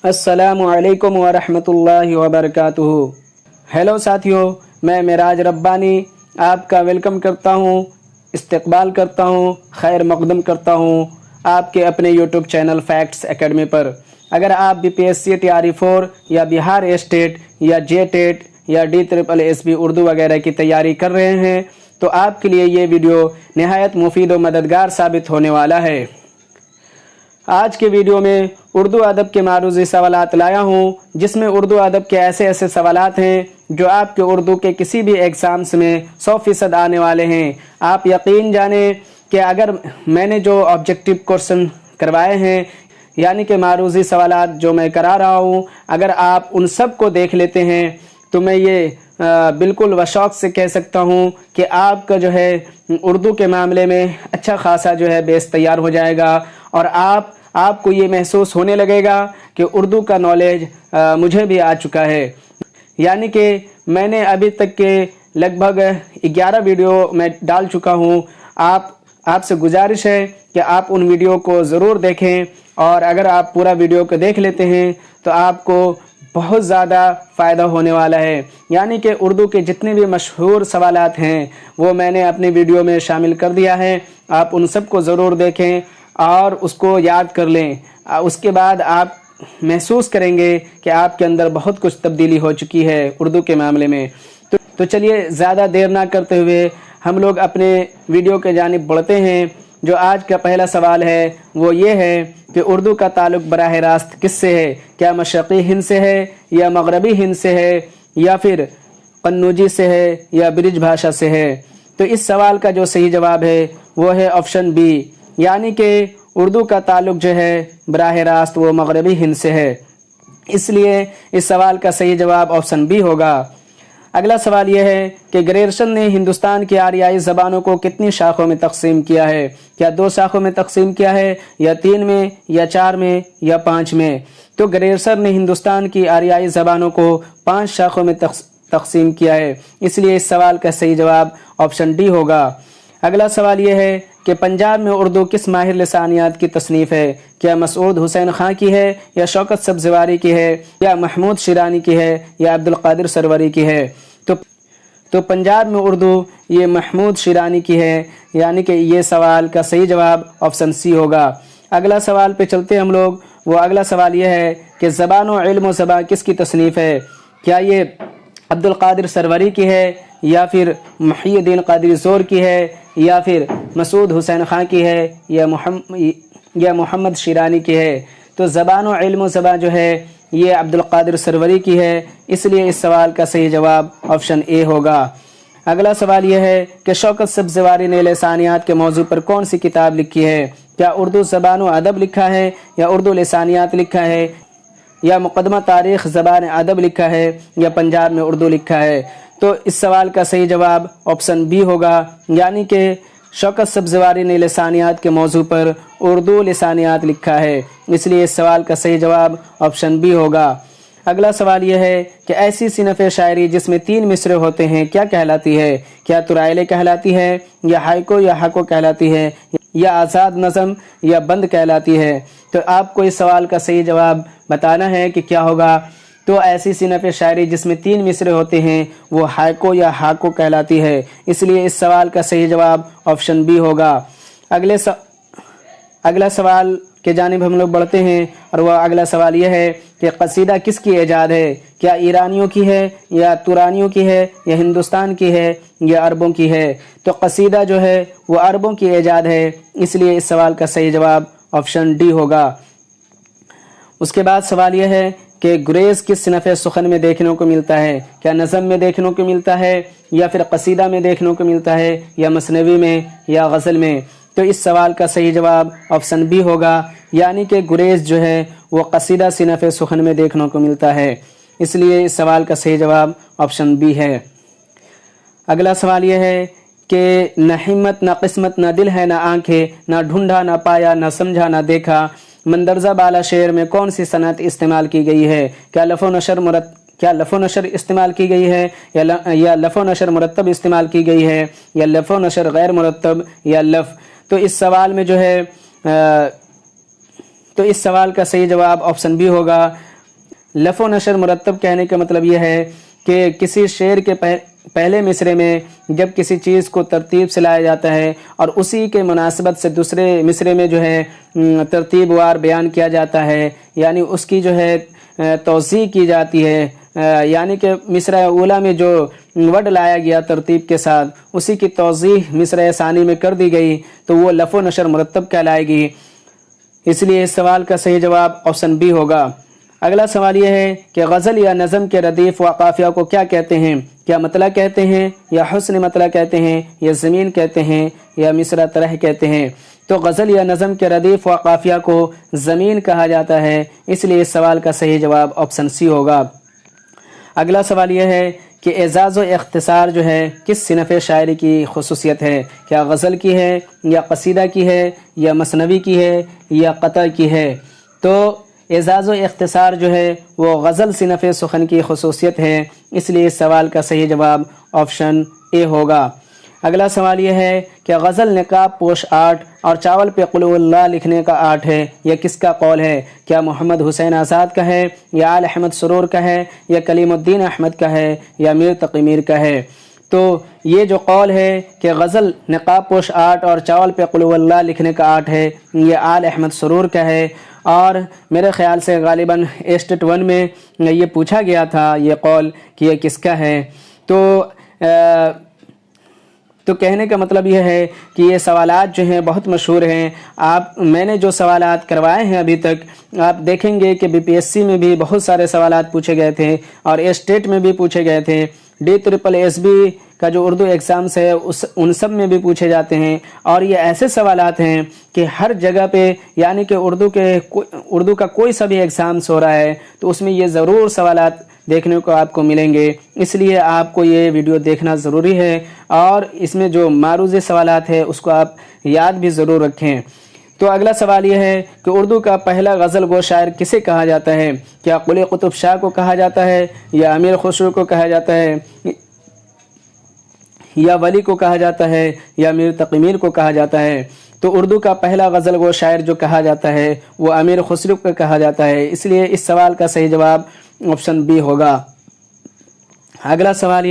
السلام علیکم ورحمۃ اللہ وبرکاتہ۔ ہیلو ساتھیو، میں معراج ربانی آپ کا ویلکم کرتا ہوں، استقبال کرتا ہوں، خیر مقدم کرتا ہوں آپ کے اپنے یوٹیوب چینل فیکٹس اکیڈمی پر۔ اگر آپ BPSC-TRE-4 یا بہار اسٹیٹ یا JTET یا DSSB اردو وغیرہ کی تیاری کر رہے ہیں تو آپ کے لیے یہ ویڈیو نہایت مفید و مددگار ثابت ہونے والا ہے۔ آج کے ویڈیو میں اردو ادب کے معروضی سوالات لایا ہوں، جس میں اردو ادب کے ایسے سوالات ہیں جو آپ کے اردو کے کسی بھی ایگزامس میں 100% آنے والے ہیں۔ آپ یقین جانیں کہ اگر میں نے جو آبجیکٹیو کوশ্چن کروائے ہیں، یعنی کہ معروضی سوالات جو میں کرا رہا ہوں، اگر آپ ان سب کو دیکھ لیتے ہیں تو میں یہ بالکل وشوق سے کہہ سکتا ہوں کہ آپ کا جو ہے اردو کے معاملے میں اچھا خاصا جو ہے بیس تیار ہو جائے گا، اور آپ کو یہ محسوس ہونے لگے گا کہ اردو کا نالج مجھے بھی آ چکا ہے۔ یعنی کہ میں نے ابھی تک کے لگ بھگ 11 ویڈیو میں ڈال چکا ہوں۔ آپ سے گزارش ہے کہ آپ ان ویڈیو کو ضرور دیکھیں، اور اگر آپ پورا ویڈیو کو دیکھ لیتے ہیں تو آپ کو بہت زیادہ فائدہ ہونے والا ہے۔ یعنی کہ اردو کے جتنے بھی مشہور سوالات ہیں وہ میں نے اپنی ویڈیو میں شامل کر دیا ہے۔ آپ ان سب کو ضرور دیکھیں اور اس کو یاد کر لیں۔ اس کے بعد آپ محسوس کریں گے کہ آپ کے اندر بہت کچھ تبدیلی ہو چکی ہے اردو کے معاملے میں۔ تو چلیے زیادہ دیر نہ کرتے ہوئے ہم لوگ اپنے ویڈیو کے جانب بڑھتے ہیں۔ جو آج کا پہلا سوال ہے وہ یہ ہے کہ اردو کا تعلق براہ راست کس سے ہے؟ کیا مشرقی ہند سے ہے، یا مغربی ہند سے ہے، یا پھر قنوجی سے ہے، یا برج بھاشا سے ہے؟ تو اس سوال کا جو صحیح جواب ہے وہ ہے آپشن بی، یعنی کہ اردو کا تعلق جو ہے براہ راست وہ مغربی ہند سے ہے۔ اس لیے اس سوال کا صحیح جواب آپشن بی ہوگا۔ اگلا سوال یہ ہے کہ گریرسن نے ہندوستان کی آریائی زبانوں کو کتنی شاخوں میں تقسیم کیا ہے؟ کیا 2 شاخوں میں تقسیم کیا ہے، یا 3 میں، یا 4 میں، یا 5 میں؟ تو گریرسن نے ہندوستان کی آریائی زبانوں کو 5 شاخوں میں تقسیم کیا ہے، اس لیے اس سوال کا صحیح جواب آپشن ڈی ہوگا۔ اگلا سوال یہ ہے کہ پنجاب میں اردو کس ماہر لسانیات کی تصنیف ہے؟ کیا مسعود حسین خاں کی ہے، یا شوکت سبزواری کی ہے، یا محمود شیرانی کی ہے، یا عبدالقادر سروری کی ہے؟ تو پنجاب میں اردو یہ محمود شیرانی کی ہے، یعنی کہ یہ سوال کا صحیح جواب آپشن سی ہوگا۔ اگلا سوال پہ چلتے ہیں ہم لوگ۔ وہ اگلا سوال یہ ہے کہ زبان و علم و زبان کس کی تصنیف ہے؟ کیا یہ عبدالقادر سروری کی ہے، یا پھر محی الدین قادری زور کی ہے، یا پھر مسعود حسین خاں کی ہے، یا محمد شیرانی کی ہے؟ تو زبان و علم و زبان جو ہے یہ عبدالقادر سروری کی ہے، اس لیے اس سوال کا صحیح جواب آپشن اے ہوگا۔ اگلا سوال یہ ہے کہ شوکت سبزواری نے لسانیات کے موضوع پر کون سی کتاب لکھی ہے؟ کیا اردو زبان و ادب لکھا ہے، یا اردو لسانیات لکھا ہے، یا مقدمہ تاریخ زبان ادب لکھا ہے، یا پنجاب میں اردو لکھا ہے؟ تو اس سوال کا صحیح جواب آپشن بی ہوگا، یعنی کہ شوکت سبزواری نے لسانیات کے موضوع پر اردو لسانیات لکھا ہے، اس لیے اس سوال کا صحیح جواب آپشن بی ہوگا۔ اگلا سوال یہ ہے کہ ایسی صنف شاعری جس میں 3 مصرے ہوتے ہیں کیا کہلاتی ہے؟ کیا طرائلے کہلاتی ہے، یا ہائکو یا ہاکو کہلاتی ہے، یا آزاد نظم یا بند کہلاتی ہے؟ تو آپ کو اس سوال کا صحیح جواب بتانا ہے کہ کیا ہوگا۔ تو ایسی صنف شاعری جس میں 3 مصرے ہوتے ہیں وہ ہائکو یا ہاکو کہلاتی ہے، اس لیے اس سوال کا صحیح جواب آپشن بی ہوگا۔ اگلا سوال کے جانب ہم لوگ بڑھتے ہیں، اور وہ اگلا سوال یہ ہے کہ قصیدہ کس کی ایجاد ہے؟ کیا ایرانیوں کی ہے، یا تورانیوں کی ہے، یا ہندوستان کی ہے، یا عربوں کی ہے؟ تو قصیدہ جو ہے وہ عربوں کی ایجاد ہے، اس لیے اس سوال کا صحیح جواب آپشن ڈی ہوگا۔ اس کے بعد سوال یہ ہے کہ گریز کس صنف سخن میں دیکھنے کو ملتا ہے؟ کیا نظم میں دیکھنے کو ملتا ہے، یا پھر قصیدہ میں دیکھنے کو ملتا ہے، یا مثنوی میں، یا غزل میں؟ تو اس سوال کا صحیح جواب آپشن بی ہوگا، یعنی کہ گریز جو ہے وہ قصیدہ صنف سخن میں دیکھنے کو ملتا ہے، اس لیے اس سوال کا صحیح جواب آپشن بی ہے۔ اگلا سوال یہ ہے کہ نہ ہمت نہ قسمت نہ دل ہے نہ آنکھیں، نہ ڈھونڈا نہ پایا نہ سمجھا نہ دیکھا، مندرجہ بالا شعر میں کون سی صنعت استعمال کی گئی ہے؟ کیا لف و نشر استعمال کی گئی ہے، یا لف و نشر مرتب استعمال کی گئی ہے، یا لف و نشر غیر مرتب، یا لف؟ تو اس سوال میں جو ہے تو اس سوال کا صحیح جواب آپشن بی ہوگا، لف و نشر مرتب کہنے کا مطلب یہ ہے کہ کسی شعر کے پہلے مصرے میں جب کسی چیز کو ترتیب سے لایا جاتا ہے اور اسی کے مناسبت سے دوسرے مصرے میں جو ہے ترتیب وار بیان کیا جاتا ہے، یعنی اس کی جو ہے توضیح کی جاتی ہے، یعنی کہ مصرع اولیٰ میں جو وڈ لایا گیا ترتیب کے ساتھ اسی کی توضیح مصرع ثانی میں کر دی گئی تو وہ لف و نشر مرتب کہلائے گی۔ اس لیے اس سوال کا صحیح جواب آپشن بی ہوگا۔ اگلا سوال یہ ہے کہ غزل یا نظم کے ردیف و قافیہ کو کیا کہتے ہیں؟ کیا مطلع کہتے ہیں، یا حسن مطلع کہتے ہیں، یا زمین کہتے ہیں، یا مصرع طرح کہتے ہیں؟ تو غزل یا نظم کے ردیف و قافیہ کو زمین کہا جاتا ہے، اس لیے اس سوال کا صحیح جواب آپشن سی ہوگا۔ اگلا سوال یہ ہے کہ اعزاز و اختصار جو ہے کس صنف شاعری کی خصوصیت ہے؟ کیا غزل کی ہے، یا قصیدہ کی ہے، یا مثنوی کی ہے، یا قطع کی ہے؟ تو اعزاز و اختصار جو ہے وہ غزل صنف سخن کی خصوصیت ہے، اس لیے اس سوال کا صحیح جواب آپشن اے ہوگا۔ اگلا سوال یہ ہے کہ غزل نقاب پوش آرٹ اور چاول پہ قل اللہ لکھنے کا آرٹ ہے، یہ کس کا قول ہے؟ کیا محمد حسین آزاد کا ہے، یا آل احمد سرور کا ہے، یا کلیم الدین احمد کا ہے، یا میر تقی میر کا ہے؟ تو یہ جو قول ہے کہ غزل نقاب پوش آرٹ اور چاول پہ قل اللہ لکھنے کا آرٹ ہے، یہ آل احمد سرور کا ہے، اور میرے خیال سے غالباً اسٹیٹ 1 میں یہ پوچھا گیا تھا یہ قول کہ یہ کس کا ہے۔ تو کہنے کا مطلب یہ ہے کہ یہ سوالات جو ہیں بہت مشہور ہیں۔ میں نے جو سوالات کروائے ہیں ابھی تک آپ دیکھیں گے کہ BPSC میں بھی بہت سارے سوالات پوچھے گئے تھے اور اسٹیٹ میں بھی پوچھے گئے تھے، DSSB کا جو اردو ایگزامس ہے ان سب میں بھی پوچھے جاتے ہیں، اور یہ ایسے سوالات ہیں کہ ہر جگہ پہ، یعنی کہ اردو کا کوئی سا بھی ایگزامس ہو رہا ہے تو اس میں یہ ضرور سوالات دیکھنے کو آپ کو ملیں گے، اس لیے آپ کو یہ ویڈیو دیکھنا ضروری ہے، اور اس میں جو معروض سوالات ہیں اس کو آپ یاد بھی ضرور رکھیں۔ تو اگلا سوال یہ ہے کہ اردو کا پہلا غزل گو شاعر کسے کہا جاتا ہے؟ کیا قلی قطب شاہ کو کہا جاتا ہے، یا امیر خسرو کو کہا جاتا ہے، یا ولی کو کہا جاتا ہے، یا میر تقی میر کو کہا جاتا ہے؟ تو اردو کا پہلا غزل گو شاعر جو کہا جاتا ہے وہ امیر خسرو کو کہا جاتا ہے، اس لیے اس سوال کا صحیح جواب آپشن بی ہوگا۔ اگلا سوال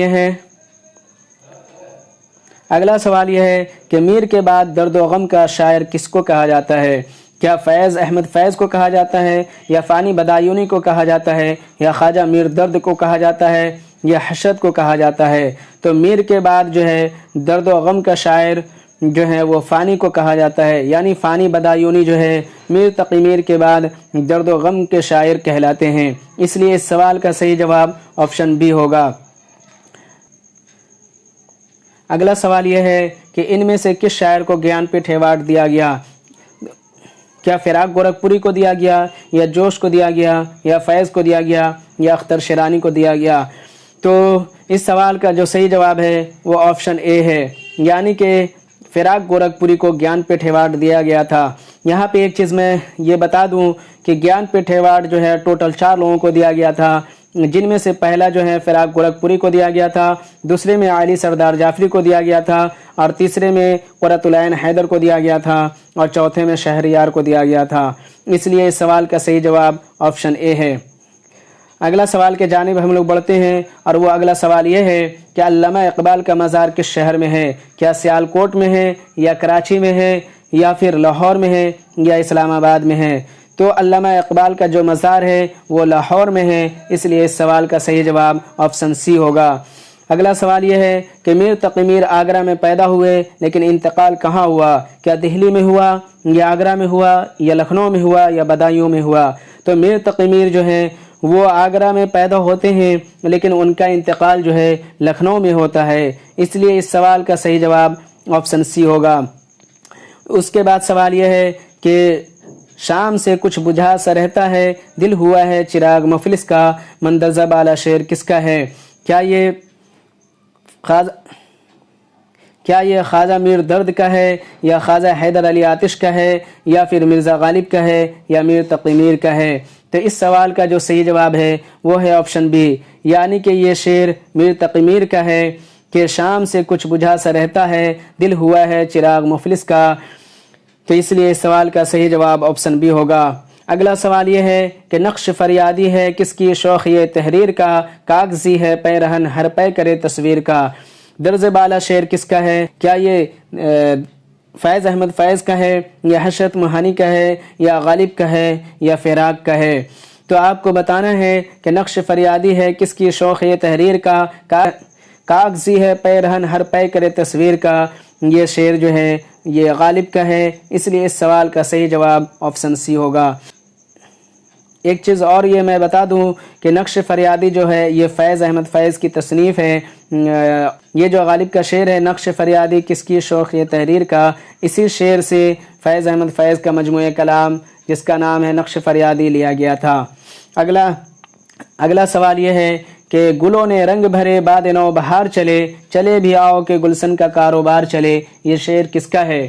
یہ ہے کہ میر کے بعد درد و غم کا شاعر کس کو کہا جاتا ہے؟ کیا فیض احمد فیض کو کہا جاتا ہے، یا فانی بدایونی کو کہا جاتا ہے، یا خواجہ میر درد کو کہا جاتا ہے، یا حشد کو کہا جاتا ہے؟ تو میر کے بعد جو ہے درد و غم کا شاعر جو ہے وہ فانی کو کہا جاتا ہے، یعنی فانی بدایونی جو ہے میر تقی میر کے بعد درد و غم کے شاعر کہلاتے ہیں، اس لیے اس سوال کا صحیح جواب آپشن بی ہوگا۔ اگلا سوال یہ ہے کہ ان میں سے کس شاعر کو گیان پیٹھ ایوارڈ دیا گیا؟ کیا فراق گورکھپوری کو دیا گیا، یا جوش کو دیا گیا، یا فیض کو دیا گیا، یا اختر شیرانی کو دیا گیا؟ تو اس سوال کا جو صحیح جواب ہے وہ آپشن اے ہے، یعنی کہ فراق گورکھپوری کو گیان پیٹھ ایوارڈ دیا گیا تھا۔ یہاں پہ ایک چیز میں یہ بتا دوں کہ گیان پیٹھ ایوارڈ جو ہے ٹوٹل 4 لوگوں کو دیا گیا تھا، جن میں سے پہلا جو ہے فراق گورکھپوری کو دیا گیا تھا، دوسرے میں علی سردار جعفری کو دیا گیا تھا، اور تیسرے میں قرۃ العین حیدر کو دیا گیا تھا، اور چوتھے میں شہریار کو دیا گیا تھا، اس لیے اس سوال کا صحیح جواب آپشن اے ہے۔ اگلا سوال کے جانب ہم لوگ بڑھتے ہیں، اور وہ اگلا سوال یہ ہے کہ علامہ اقبال کا مزار کس شہر میں ہے؟ کیا سیالکوٹ میں ہے، یا کراچی میں ہے، یا پھر لاہور میں ہے، یا اسلام آباد میں ہے؟ تو علامہ اقبال کا جو مزار ہے وہ لاہور میں ہے، اس لیے اس سوال کا صحیح جواب آپشن سی ہوگا۔ اگلا سوال یہ ہے کہ میر تقی میر آگرہ میں پیدا ہوئے لیکن انتقال کہاں ہوا؟ کیا دہلی میں ہوا، یا آگرہ میں ہوا، یا لکھنؤ میں ہوا، یا بدایوں میں ہوا؟ تو میر تقی میر جو ہے وہ آگرہ میں پیدا ہوتے ہیں لیکن ان کا انتقال جو ہے لکھنؤ میں ہوتا ہے، اس لیے اس سوال کا صحیح جواب آپشن سی ہوگا۔ اس کے بعد سوال یہ ہے کہ شام سے کچھ بجھا سا رہتا ہے، دل ہوا ہے چراغ مفلس کا، مندرجہ بالا شعر کس کا ہے؟ کیا یہ خواجہ میر درد کا ہے، یا خواجہ حیدر علی آتش کا ہے، یا پھر مرزا غالب کا ہے، یا میر تقی میر کا ہے؟ تو اس سوال کا جو صحیح جواب ہے وہ ہے آپشن بی، یعنی کہ یہ شعر میر تقی میر کا ہے کہ شام سے کچھ بجھا سا رہتا ہے، دل ہوا ہے چراغ مفلس کا، تو اس لیے اس سوال کا صحیح جواب آپشن بی ہوگا۔ اگلا سوال یہ ہے کہ نقش فریادی ہے کس کی، شوخ یہ تحریر کا، کاغذی ہے پیرہن ہر پے کرے تصویر کا، درز بالا شعر کس کا ہے، کیا یہ فیض احمد فیض کا ہے، یا حشرت موہانی کا ہے، یا غالب کا ہے، یا فراق کا ہے؟ تو آپ کو بتانا ہے کہ نقش فریادی ہے کس کی، شوخ یہ تحریر کا، کاغذی ہے پیرہن ہر پے کرے تصویر کا، یہ شعر جو ہے یہ غالب کا ہے، اس لیے اس سوال کا صحیح جواب آپشن سی ہوگا۔ ایک چیز اور یہ میں بتا دوں کہ نقش فریادی جو ہے یہ فیض احمد فیض کی تصنیف ہے۔ یہ جو غالب کا شعر ہے نقش فریادی کس کی، شوخ یہ تحریر کا، اسی شعر سے فیض احمد فیض کا مجموعہ کلام جس کا نام ہے نقش فریادی لیا گیا تھا۔ اگلا سوال یہ ہے کہ گلوں نے رنگ بھرے باد نو بہار چلے، چلے بھی آؤ کہ گلشن کا کاروبار چلے، یہ شعر کس کا ہے؟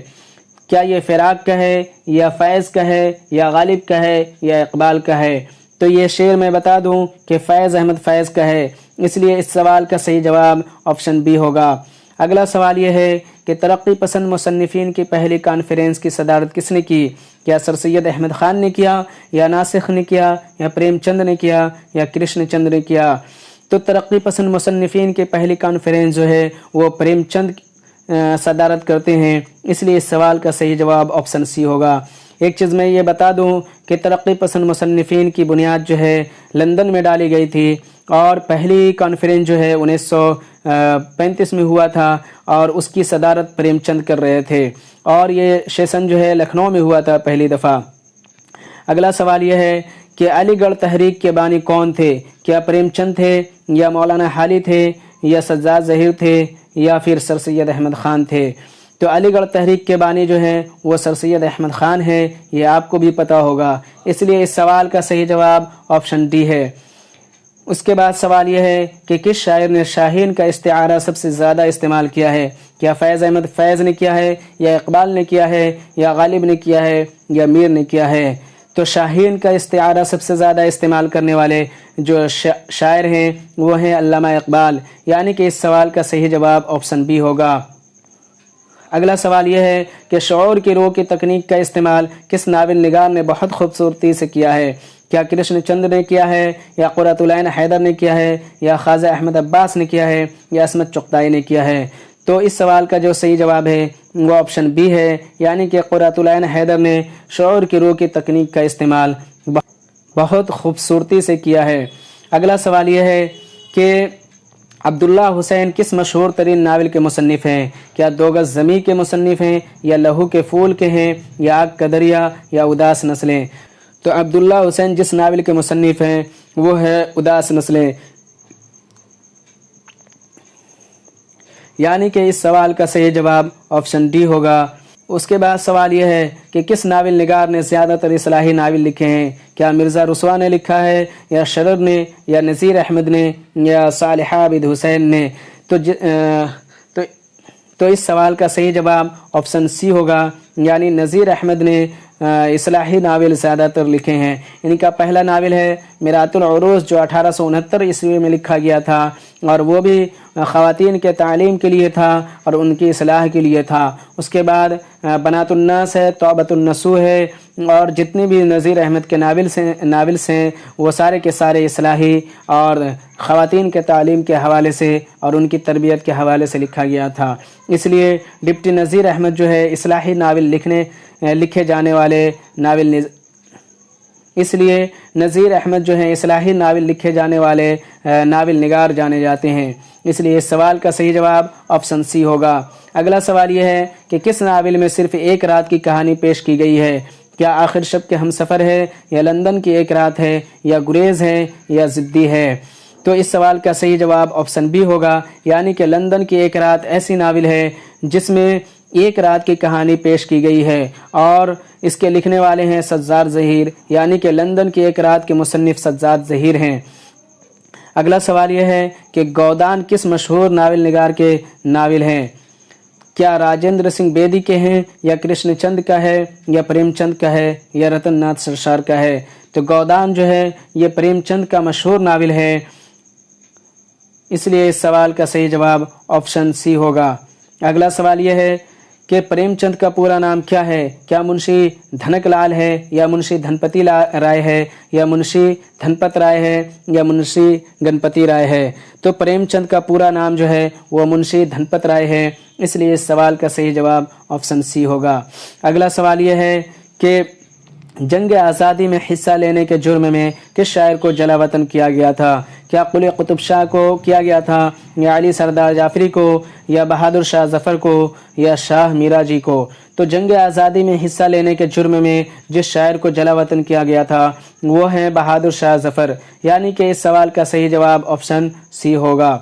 کیا یہ فراق کا ہے، یا فیض کا ہے، یا غالب کا ہے، یا اقبال کا ہے؟ تو یہ شعر میں بتا دوں کہ فیض احمد فیض کا ہے، اس لیے اس سوال کا صحیح جواب آپشن بی ہوگا۔ اگلا سوال یہ ہے کہ ترقی پسند مصنفین کی پہلی کانفرنس کی صدارت کس نے کی؟ کیا سر سید احمد خان نے کیا، یا ناسخ نے کیا، یا پریم چند نے کیا، یا کرشن چند نے کیا؟ تو ترقی پسند مصنفین کی پہلی کانفرنس جو ہے وہ پریم چند صدارت کرتے ہیں، اس لیے اس سوال کا صحیح جواب آپشن سی ہوگا۔ ایک چیز میں یہ بتا دوں کہ ترقی پسند مصنفین کی بنیاد جو ہے لندن میں ڈالی گئی تھی، اور پہلی کانفرنس جو ہے 1935 میں ہوا تھا، اور اس کی صدارت پریم چند کر رہے تھے، اور یہ سیشن جو ہے لکھنؤ میں ہوا تھا پہلی دفعہ۔ اگلا سوال یہ ہے کہ علی گڑھ تحریک کے بانی کون تھے؟ کیا پریم چند تھے، یا مولانا حالی تھے، یا سجاد ظہیر تھے، یا پھر سر سید احمد خان تھے؟ تو علی گڑھ تحریک کے بانی جو ہیں وہ سر سید احمد خان ہیں، یہ آپ کو بھی پتہ ہوگا، اس لیے اس سوال کا صحیح جواب آپشن ڈی ہے۔ اس کے بعد سوال یہ ہے کہ کس شاعر نے شاہین کا استعارہ سب سے زیادہ استعمال کیا ہے؟ کیا فیض احمد فیض نے کیا ہے، یا اقبال نے کیا ہے، یا غالب نے کیا ہے، یا میر نے کیا ہے؟ تو شاہین کا استعارہ سب سے زیادہ استعمال کرنے والے جو شاعر ہیں وہ ہیں علامہ اقبال، یعنی کہ اس سوال کا صحیح جواب آپشن بی ہوگا۔ اگلا سوال یہ ہے کہ شعور کی روح کی تکنیک کا استعمال کس ناول نگار نے بہت خوبصورتی سے کیا ہے؟ کیا کرشن چند نے کیا ہے، یا قرۃ العین حیدر نے کیا ہے، یا خواجہ احمد عباس نے کیا ہے، یا عصمت چغتائی نے کیا ہے؟ تو اس سوال کا جو صحیح جواب ہے وہ آپشن بی ہے، یعنی کہ قرۃ العین حیدر نے شعور کی روح کی تکنیک کا استعمال بہت خوبصورتی سے کیا ہے۔ اگلا سوال یہ ہے کہ عبداللہ حسین کس مشہور ترین ناول کے مصنف ہیں؟ کیا دو گز زمیں کے مصنف ہیں، یا لہو کے پھول کے ہیں، یا آگ کا دریا، یا اداس نسلیں؟ تو عبداللہ حسین جس ناول کے مصنف ہیں وہ ہے اداس نسلیں، یعنی کہ اس سوال کا صحیح جواب آپشن ڈی ہوگا۔ اس کے بعد سوال یہ ہے کہ کس ناول نگار نے زیادہ تر اصلاحی ناول لکھے ہیں؟ کیا مرزا رسوا نے لکھا ہے، یا شرر نے، یا نذیر احمد نے، یا صالح عابد حسین نے؟ تو اس سوال کا صحیح جواب آپشن سی ہوگا، یعنی نذیر احمد نے اصلاحی ناول زیادہ تر لکھے ہیں۔ ان کا پہلا ناول ہے میرات العروس جو 1869 عیسوی میں لکھا گیا تھا، اور وہ بھی خواتین کے تعلیم کے لیے تھا اور ان کی اصلاح کے لیے تھا۔ اس کے بعد بنات الناس ہے، توبۃ النصوح ہے، اور جتنے بھی نذیر احمد کے ناولس ہیں وہ سارے کے سارے اصلاحی اور خواتین کے تعلیم کے حوالے سے اور ان کی تربیت کے حوالے سے لکھا گیا تھا۔ اس لیے ڈپٹی نذیر احمد جو ہے اصلاحی ناول لکھے جانے والے ناول اس لیے نذیر احمد جو ہیں اصلاحی ناول لکھے جانے والے ناول نگار جانے جاتے ہیں، اس لیے اس سوال کا صحیح جواب آپشن سی ہوگا۔ اگلا سوال یہ ہے کہ کس ناول میں صرف ایک رات کی کہانی پیش کی گئی ہے؟ کیا آخر شب کے ہم سفر ہے، یا لندن کی ایک رات ہے، یا گریز ہے، یا ضدی ہے؟ تو اس سوال کا صحیح جواب آپشن بی ہوگا، یعنی کہ لندن کی ایک رات ایسی ناول ہے جس میں ایک رات کی کہانی پیش کی گئی ہے، اور اس کے لکھنے والے ہیں سجاد ظہیر، یعنی کہ لندن کی ایک رات کے مصنف سجاد ظہیر ہیں۔ اگلا سوال یہ ہے کہ گودان کس مشہور ناول نگار کے ناول ہیں؟ کیا راجندر سنگھ بیدی کے ہیں، یا کرشن چند کا ہے، یا پریم چند کا ہے، یا رتن ناتھ سرشار کا ہے؟ تو گودان جو ہے یہ پریم چند کا مشہور ناول ہے، اس لیے اس سوال کا صحیح جواب آپشن سی ہوگا۔ اگلا سوال یہ ہے کہ پریم چند کا پورا نام کیا ہے؟ کیا منشی دھنک لال ہے یا منشی دھنپتی رائے ہے یا منشی دھنپت رائے ہے یا منشی گنپتی رائے ہے؟ تو پریم چند کا پورا نام جو ہے وہ منشی دھنپت رائے ہے، اس لیے اس سوال کا صحیح جواب آپشن سی ہوگا۔ اگلا سوال یہ ہے کہ جنگ آزادی میں حصہ لینے کے جرم میں کس شاعر کو جلا وطن کیا گیا تھا؟ کیا قلی قطب شاہ کو کیا گیا تھا یا علی سردار جعفری کو یا بہادر شاہ ظفر کو یا شاہ میرا جی کو؟ تو جنگ آزادی میں حصہ لینے کے جرم میں جس شاعر کو جلا وطن کیا گیا تھا وہ ہیں بہادر شاہ ظفر، یعنی کہ اس سوال کا صحیح جواب آپشن سی ہوگا۔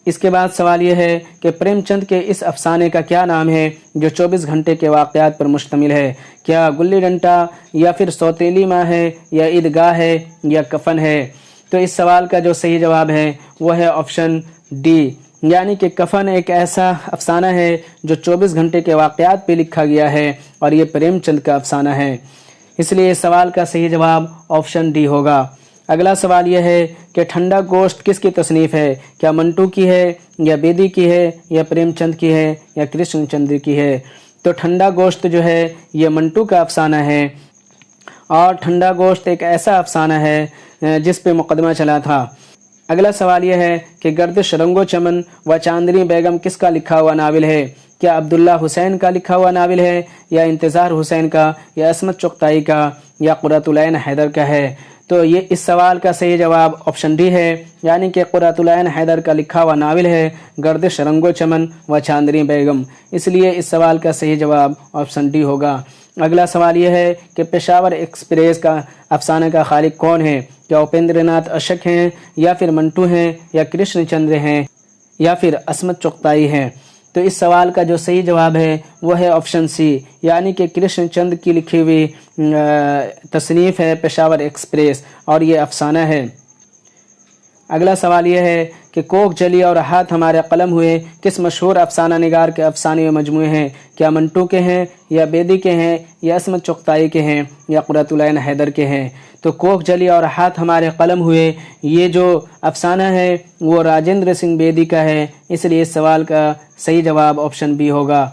اس کے بعد سوال یہ ہے کہ پریم چند کے اس افسانے کا کیا نام ہے جو 24 گھنٹے کے واقعات پر مشتمل ہے؟ کیا گلی ڈنڈا یا پھر سوتیلی ماں ہے یا عیدگاہ ہے یا کفن ہے؟ تو اس سوال کا جو صحیح جواب ہے وہ ہے آپشن ڈی، یعنی کہ کفن ایک ایسا افسانہ ہے جو 24 گھنٹے کے واقعات پہ لکھا گیا ہے اور یہ پریم چند کا افسانہ ہے، اس لیے اس سوال کا صحیح جواب آپشن ڈی ہوگا۔ اگلا سوال یہ ہے کہ ٹھنڈا گوشت کس کی تصنیف ہے؟ کیا منٹو کی ہے یا بیدی کی ہے یا پریم چند کی ہے یا کرشن چندر کی ہے؟ تو ٹھنڈا گوشت جو ہے یہ منٹو کا افسانہ ہے، اور ٹھنڈا گوشت ایک ایسا افسانہ ہے جس پہ مقدمہ چلا تھا۔ اگلا سوال یہ ہے کہ گردش رنگو چمن و چاندنی بیگم کس کا لکھا ہوا ناول ہے؟ کیا عبداللہ حسین کا لکھا ہوا ناول ہے یا انتظار حسین کا یا عصمت چغتائی کا یا قرۃ العین حیدر کا ہے؟ تو یہ اس سوال کا صحیح جواب آپشن ڈی ہے، یعنی کہ قرۃ العین حیدر کا لکھا ہوا ناول ہے گردش رنگو چمن و چاندنی بیگم، اس لیے اس سوال کا صحیح جواب آپشن ڈی ہوگا۔ اگلا سوال یہ ہے کہ پشاور ایکسپریس کا افسانہ کا خالق کون ہے؟ کیا اپیندر ناتھ اشک ہیں یا پھر منٹو ہیں یا کرشن چندر ہیں یا پھر عصمت چغتائی ہیں؟ تو اس سوال کا جو صحیح جواب ہے وہ ہے آپشن سی، یعنی کہ کرشن چند کی لکھی ہوئی تصنیف ہے پشاور ایکسپریس اور یہ افسانہ ہے۔ اگلا سوال یہ ہے کہ کوک جلی اور ہاتھ ہمارے قلم ہوئے کس مشہور افسانہ نگار کے افسانے و مجموعے ہیں؟ کیا منٹو کے ہیں یا بیدی کے ہیں یا عصمت چغتائی کے ہیں یا قرۃ العین حیدر کے ہیں؟ تو کوک جلی اور ہاتھ ہمارے قلم ہوئے یہ جو افسانہ ہے وہ راجندر سنگھ بیدی کا ہے، اس لیے اس سوال کا صحیح جواب آپشن بی ہوگا۔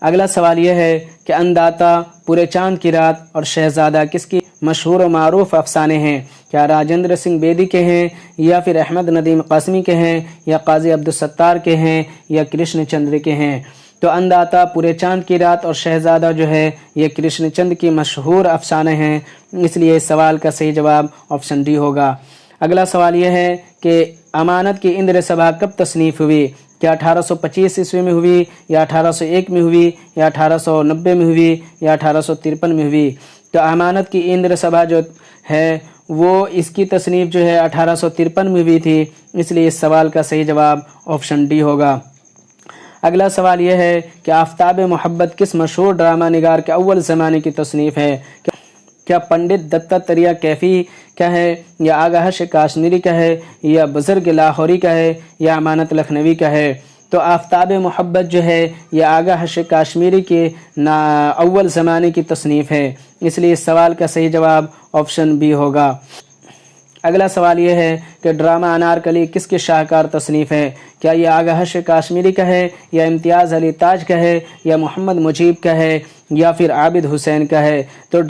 اگلا سوال یہ ہے کہ انداتا، پورے چاند کی رات اور شہزادہ کس کی مشہور و معروف افسانے ہیں؟ کیا راجندر سنگھ بیدی کے ہیں یا پھر احمد ندیم قاسمی کے ہیں یا قاضی عبدالستار کے ہیں یا کرشن چندر کے ہیں؟ تو انداتا، پورے چاند کی رات اور شہزادہ جو ہے یہ کرشن چند کی مشہور افسانے ہیں، اس لیے اس سوال کا صحیح جواب آپشن ڈی ہوگا۔ اگلا سوال یہ ہے کہ امانت کی اندر سبھا کب تصنیف ہوئی؟ کیا 1825 عیسوی میں ہوئی یا 1801 میں ہوئی یا 1890 میں ہوئی یا 1853 میں ہوئی؟ تو امانت کی اندر سبھا جو ہے وہ اس کی تصنیف جو ہے 1853 میں ہوئی تھی، اس لیے اس سوال کا صحیح جواب آپشن ڈی ہوگا۔ اگلا سوال یہ ہے کہ آفتاب محبت کس مشہور ڈرامہ نگار کے اول زمانے کی تصنیف ہے؟ کیا پنڈت دتاتریہ کیفی کا ہے یا آگاہش کاشمیری کا ہے یا بزرگ لاہوری کا ہے یا امانت لکھنوی کا ہے؟ تو آفتاب محبت جو ہے یہ آگاہش کاشمیری کے اول زمانے کی تصنیف ہے، اس لیے اس سوال کا صحیح جواب آپشن بی ہوگا۔ اگلا سوال یہ ہے کہ ڈرامہ انارکلی کس کی شاہکار تصنیف ہے؟ کیا یہ آگاہش کاشمیری کا ہے یا امتیاز علی تاج کا ہے یا محمد مجیب کا ہے یا پھر عابد حسین کا ہے؟ تو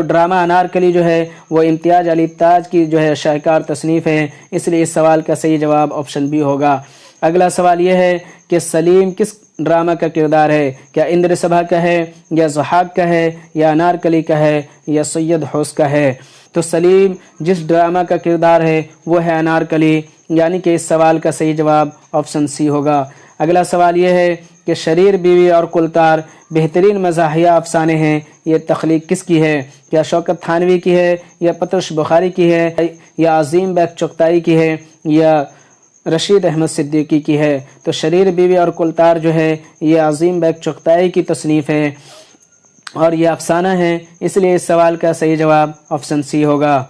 ڈرامہ انارکلی جو ہے وہ امتیاز علی تاج کی جو ہے شاہکار تصنیف ہے، اس لیے اس سوال کا صحیح جواب آپشن بی ہوگا۔ اگلا سوال یہ ہے کہ سلیم کس ڈرامہ کا کردار ہے؟ کیا اندر سبھا کا ہے یا ضحاک کا ہے یا انارکلی کا ہے یا سید حوس کا ہے؟ تو سلیم جس ڈرامہ کا کردار ہے وہ ہے انارکلی، یعنی کہ اس سوال کا صحیح جواب آپشن سی ہوگا۔ اگلا سوال یہ ہے کہ شریر بیوی اور کلتار بہترین مزاحیہ افسانے ہیں، یہ تخلیق کس کی ہے؟ کیا شوکت تھانوی کی ہے یا پترش بخاری کی ہے یا عظیم بیگ چغتائی کی ہے یا رشید احمد صدیقی کی ہے؟ تو شریر بیوی اور کلتار جو ہے یہ عظیم بیگ چغتائی کی تصنیف ہے اور یہ افسانہ ہے، اس لیے اس سوال کا صحیح جواب آپشن سی ہوگا۔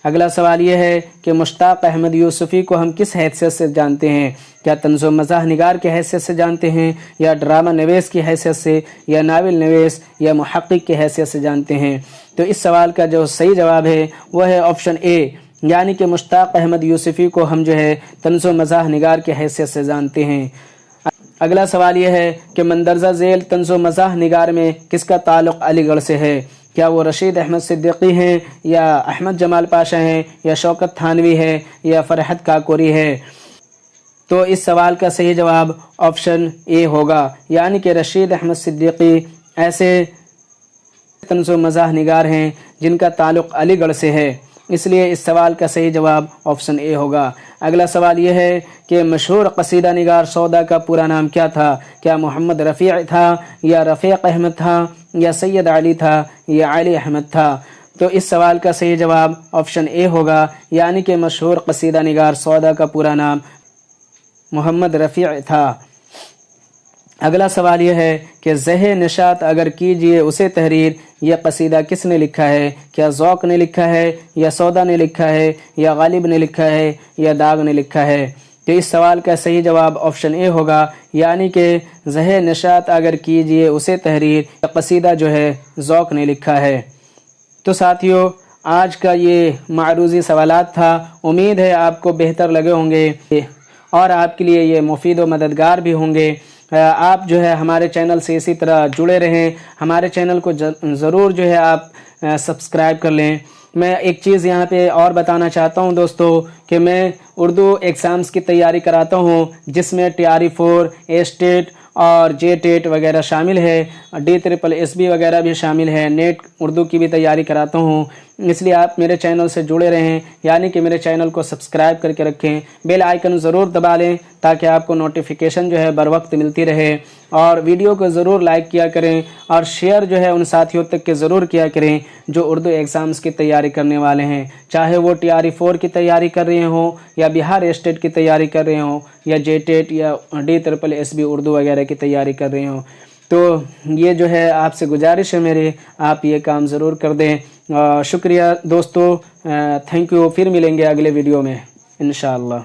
اگلا سوال یہ ہے کہ مشتاق احمد یوسفی کو ہم کس حیثیت سے جانتے ہیں؟ کیا طنز و مزاح نگار کی حیثیت سے جانتے ہیں یا ڈرامہ نویس کی حیثیت سے یا ناول نویس یا محقق کی حیثیت سے جانتے ہیں؟ تو اس سوال کا جو صحیح جواب ہے وہ ہے آپشن اے، یعنی کہ مشتاق احمد یوسفی کو ہم جو ہے طنز و مزاح نگار کی حیثیت سے جانتے ہیں۔ اگلا سوال یہ ہے کہ مندرجہ ذیل طنز و مزاح نگار میں کس کا تعلق علی گڑھ سے ہے؟ کیا وہ رشید احمد صدیقی ہیں، یا احمد جمال پاشا ہیں، یا شوکت تھانوی ہے، یا فرحت کاکوری ہے؟ تو اس سوال کا صحیح جواب آپشن اے ہوگا، یعنی کہ رشید احمد صدیقی ایسے طنز و مزاح نگار ہیں جن کا تعلق علی گڑھ سے ہے، اس لیے اس سوال کا صحیح جواب آپشن اے ہوگا۔ اگلا سوال یہ ہے کہ مشہور قصیدہ نگار سودا کا پورا نام کیا تھا؟ کیا محمد رفیع تھا، یا رفیق احمد تھا، یا سید علی تھا، یا علی احمد تھا؟ تو اس سوال کا صحیح جواب آپشن اے ہوگا، یعنی کہ مشہور قصیدہ نگار سودا کا پورا نام محمد رفیع تھا۔ اگلا سوال یہ ہے کہ زہ نشاط اگر کیجئے اسے تحریر، یہ قصیدہ کس نے لکھا ہے؟ کیا ذوق نے لکھا ہے، یا سودا نے لکھا ہے، یا غالب نے لکھا ہے، یا داغ نے لکھا ہے؟ تو اس سوال کا صحیح جواب آپشن اے ہوگا، یعنی کہ زہ نشاط اگر کیجئے اسے تحریر، یہ قصیدہ جو ہے ذوق نے لکھا ہے۔ تو ساتھیو، آج کا یہ معروضی سوالات تھا، امید ہے آپ کو بہتر لگے ہوں گے اور آپ کے لیے یہ مفید و مددگار بھی ہوں گے۔ آپ جو ہے ہمارے چینل سے اسی طرح جڑے رہیں، ہمارے چینل کو ضرور جو ہے آپ سبسکرائب کر لیں۔ میں ایک چیز یہاں پہ اور بتانا چاہتا ہوں دوستو کہ میں اردو ایگزامز کی تیاری کراتا ہوں، جس میں TRE4، A-STATE اور JTET وغیرہ شامل ہے، DSSB وغیرہ بھی شامل ہے، نیٹ اردو کی بھی تیاری کراتا ہوں۔ اس لیے آپ میرے چینل سے جڑے رہیں، یعنی کہ میرے چینل کو سبسکرائب کر کے رکھیں، بیل آئیکن ضرور دبا لیں تاکہ آپ کو نوٹیفیکیشن جو ہے بر وقت ملتی رہے، اور ویڈیو کو ضرور لائک کیا کریں اور شیئر جو ہے ان ساتھیوں تک کے ضرور کیا کریں جو اردو ایگزامز کی تیاری کرنے والے ہیں، چاہے وہ TRE4 کی تیاری کر رہے ہوں، یا بہار اسٹیٹ کی تیاری کر رہے ہوں، یا JTET یا DSSB اردو وغیرہ کی تیاری کر رہے ہوں۔ تو یہ جو ہے آپ سے گزارش ہے میری، آپ یہ کام ضرور کر دیں۔ شکریہ دوستو، تھینک یو، پھر ملیں گے اگلے ویڈیو میں انشاءاللہ۔